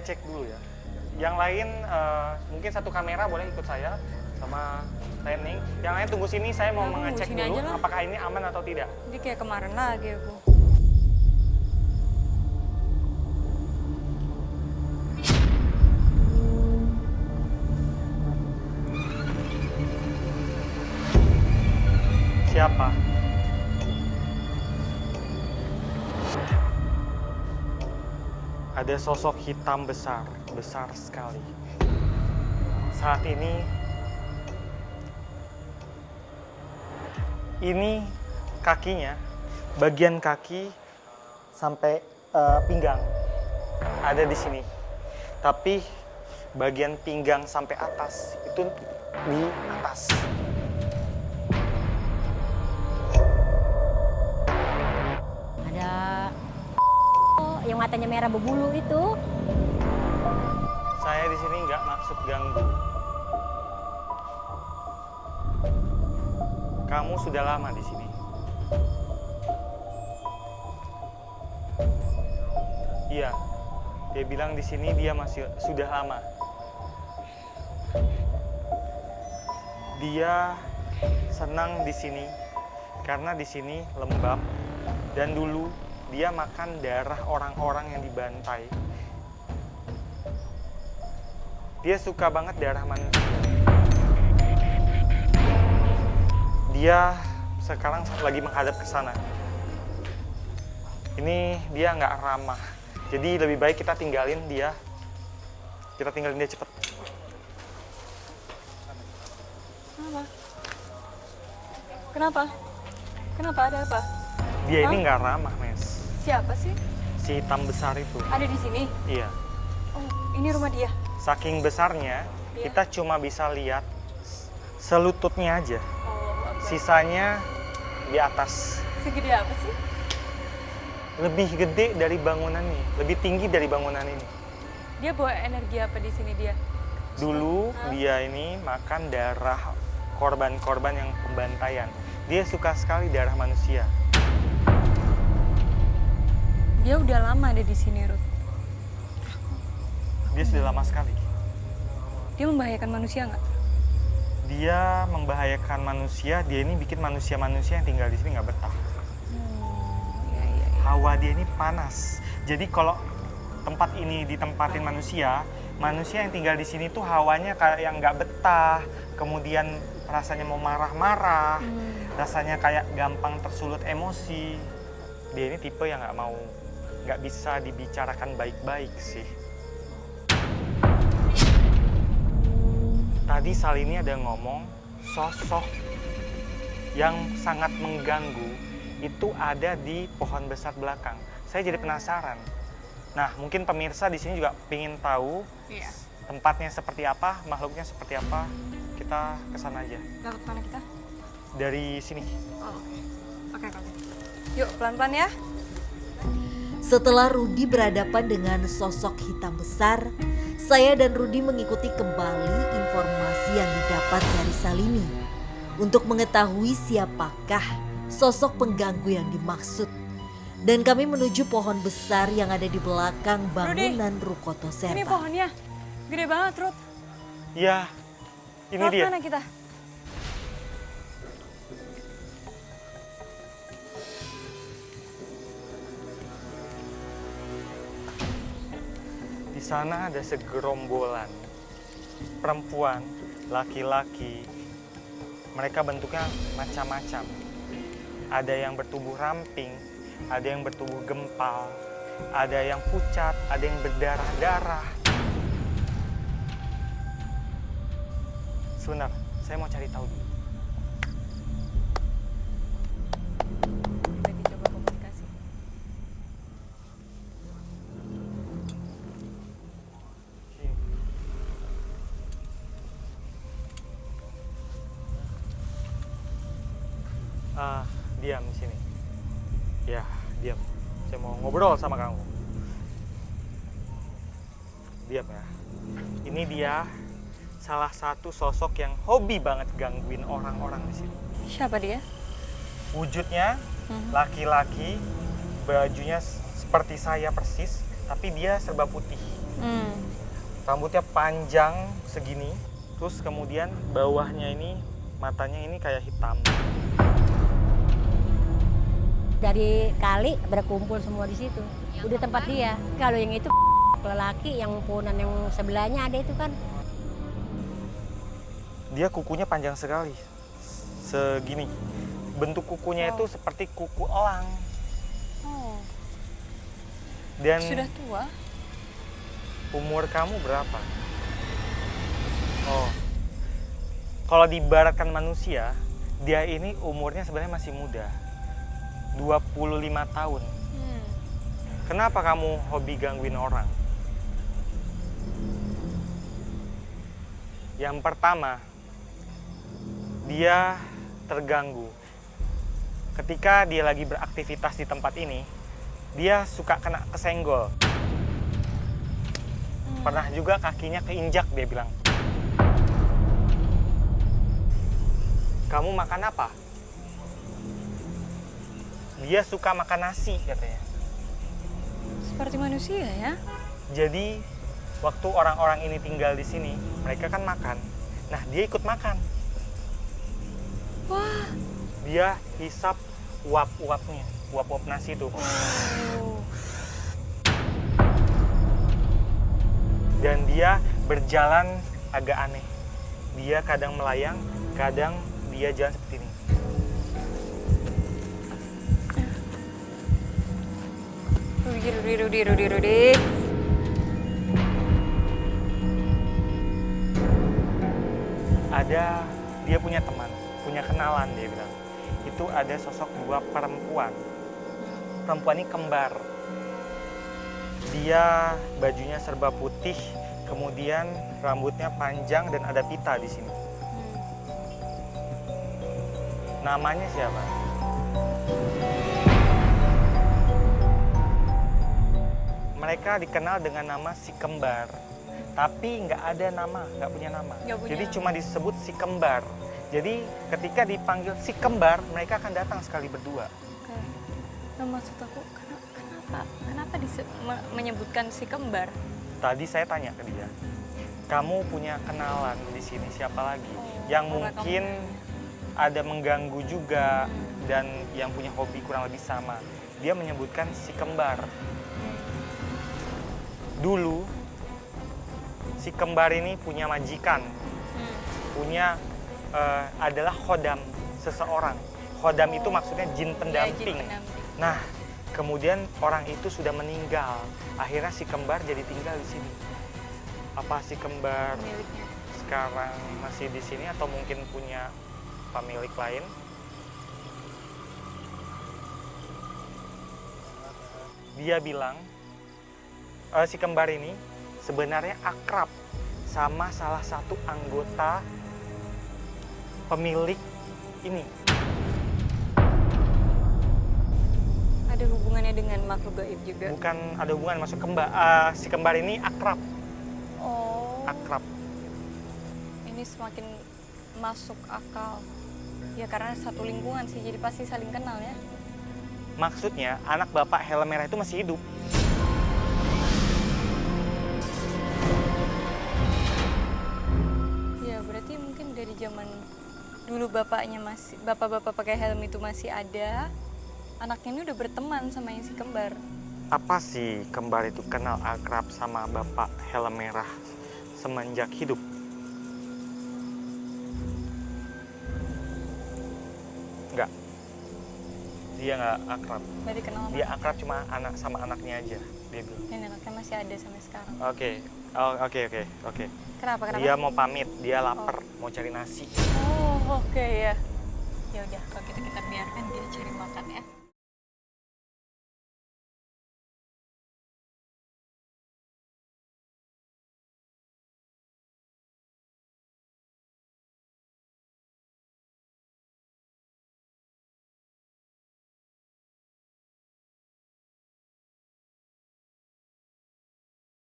cek dulu ya. Yang lain mungkin satu kamera boleh ikut saya sama Tening. Yang lain tunggu sini, saya mau mengecek dulu apakah ini aman atau tidak. Jadi kayak kemarin lagi aku. Siapa? Ada sosok hitam besar, besar sekali. Saat ini kakinya, bagian kaki sampai pinggang ada di sini. Tapi bagian pinggang sampai atas itu di atas. Yang matanya merah berbulu itu. Saya di sini nggak maksud ganggu. Kamu sudah lama di sini. Iya, dia bilang di sini dia masih sudah lama. Dia senang di sini karena di sini lembab dan dulu dia makan darah orang-orang yang dibantai. Dia suka banget darah manusia. Dia sekarang lagi menghadap ke sana. Ini dia nggak ramah. Jadi lebih baik kita tinggalin dia. Kita tinggalin dia cepet. Kenapa? Kenapa? Ada apa? Dia ini nggak ramah, Mes. Siapa sih? Si hitam besar itu. Ada di sini? Iya. Oh, ini rumah dia? Saking besarnya, kita cuma bisa lihat selututnya aja. Oh, Sisanya di atas. segede apa sih? Lebih gede dari bangunan ini, lebih tinggi dari bangunan ini. Dia bawa energi apa di sini dia? Dulu dia ini makan darah korban-korban yang pembantaian. Dia suka sekali darah manusia. Dia udah lama ada di sini, Ruth. Dia sudah lama sekali. Dia membahayakan manusia nggak? Dia membahayakan manusia, dia ini bikin manusia-manusia yang tinggal di sini nggak betah. Iya. Hawa dia ini panas. Jadi kalau tempat ini ditempatin manusia, manusia yang tinggal di sini tuh hawanya kayak yang nggak betah. Kemudian rasanya mau marah-marah, rasanya kayak gampang tersulut emosi. Dia ini tipe yang nggak bisa dibicarakan baik-baik sih. Tadi Salini ada ngomong sosok yang sangat mengganggu itu ada di pohon besar belakang. Saya jadi penasaran. Nah, mungkin pemirsa di sini juga ingin tahu tempatnya seperti apa, makhluknya seperti apa. Kita ke sana aja. Lewat mana kita? Dari sini. Oh, oke. Yuk, pelan-pelan ya. Setelah Rudi berhadapan dengan sosok hitam besar, saya dan Rudi mengikuti kembali informasi yang didapat dari Salini untuk mengetahui siapakah sosok pengganggu yang dimaksud. Dan kami menuju pohon besar yang ada di belakang bangunan Ruko Toserta. Ini pohonnya, gede banget, Ruth. Iya, ini Lewat dia. mana kita? Di sana ada segerombolan perempuan, laki-laki. Mereka bentuknya macam-macam. Ada yang bertubuh ramping, ada yang bertubuh gempal, ada yang pucat, ada yang berdarah-darah. Sebentar, saya mau cari tahu dulu. Lagi coba komunikasi. Diam di sini. Ya, diam. Saya mau ngobrol sama kamu. Diam ya. Ini dia salah satu sosok yang hobi banget gangguin orang-orang di sini. Siapa dia? Wujudnya laki-laki, bajunya seperti saya persis, tapi dia serba putih. Hmm. Rambutnya panjang segini, terus kemudian bawahnya ini, matanya ini kayak hitam. Dari kali berkumpul semua di situ. Udah tempat dia. Kalau yang itu lelaki, yang punan yang sebelahnya ada itu kan. Dia kukunya panjang sekali, segini. Bentuk kukunya itu seperti kuku elang. Oh, Dan sudah tua? umur kamu berapa? Oh, kalau diibaratkan manusia, dia ini umurnya sebenarnya masih muda, 25 tahun. Hmm. Kenapa kamu hobi gangguin orang? Yang pertama, dia terganggu. Ketika dia lagi beraktivitas di tempat ini, dia suka kena kesenggol. Pernah juga kakinya keinjak, dia bilang. Kamu makan apa? Dia suka makan nasi, katanya. Seperti manusia ya? Jadi, waktu orang-orang ini tinggal di sini, mereka kan makan. Nah, dia ikut makan. Wah. Dia hisap uap-uapnya, uap-uap nasi itu. Oh. Dan dia berjalan agak aneh. Dia kadang melayang, kadang dia jalan seperti ini. Rudi. Ada, dia punya teman, punya kenalan, dia bilang. Itu ada sosok dua perempuan. Perempuan ini kembar. Dia bajunya serba putih, kemudian rambutnya panjang dan ada pita di sini. Namanya siapa? Mereka dikenal dengan nama si kembar, tapi nggak ada nama, nggak punya nama. Nggak punya Jadi nama. cuma disebut si kembar. Jadi ketika dipanggil si kembar, mereka akan datang sekali berdua. Oke. Nah, maksud aku kenapa menyebutkan si kembar? Tadi saya tanya ke dia, kamu punya kenalan di sini siapa lagi? Yang karena mungkin ada mengganggu juga dan yang punya hobi kurang lebih sama. Dia menyebutkan si kembar. Dulu si kembar ini punya majikan, punya adalah khodam seseorang. Khodam itu maksudnya jin pendamping. Nah, kemudian orang itu sudah meninggal. Akhirnya si kembar jadi tinggal di sini. Apa si kembar Miliknya. sekarang masih di sini atau mungkin punya pemilik lain? Dia bilang si kembar ini sebenarnya akrab sama salah satu anggota pemilik ini. Ada hubungannya dengan makhluk gaib juga? Bukan ada hubungan, masuk kembar. Si kembar ini akrab. Oh. Akrab. Ini semakin masuk akal. Ya karena satu lingkungan sih, jadi pasti saling kenal ya. Maksudnya anak bapak helm merah itu masih hidup. Ya berarti mungkin dari zaman dulu bapak-bapak pakai helm itu masih ada. Anaknya ini udah berteman sama yang si kembar. Apa sih kembar itu kenal akrab sama bapak helm merah semenjak hidup? Enggak. Dia nggak akrab. Berarti kenal sama Dia akrab cuma anak sama anaknya aja, dia bilang. dan anaknya masih ada sampai sekarang. Oke. Kenapa? Dia mau pamit, dia lapar, mau cari nasi. Oh, oke ya. Ya udah, kalau gitu kita biarkan dia cari makan ya.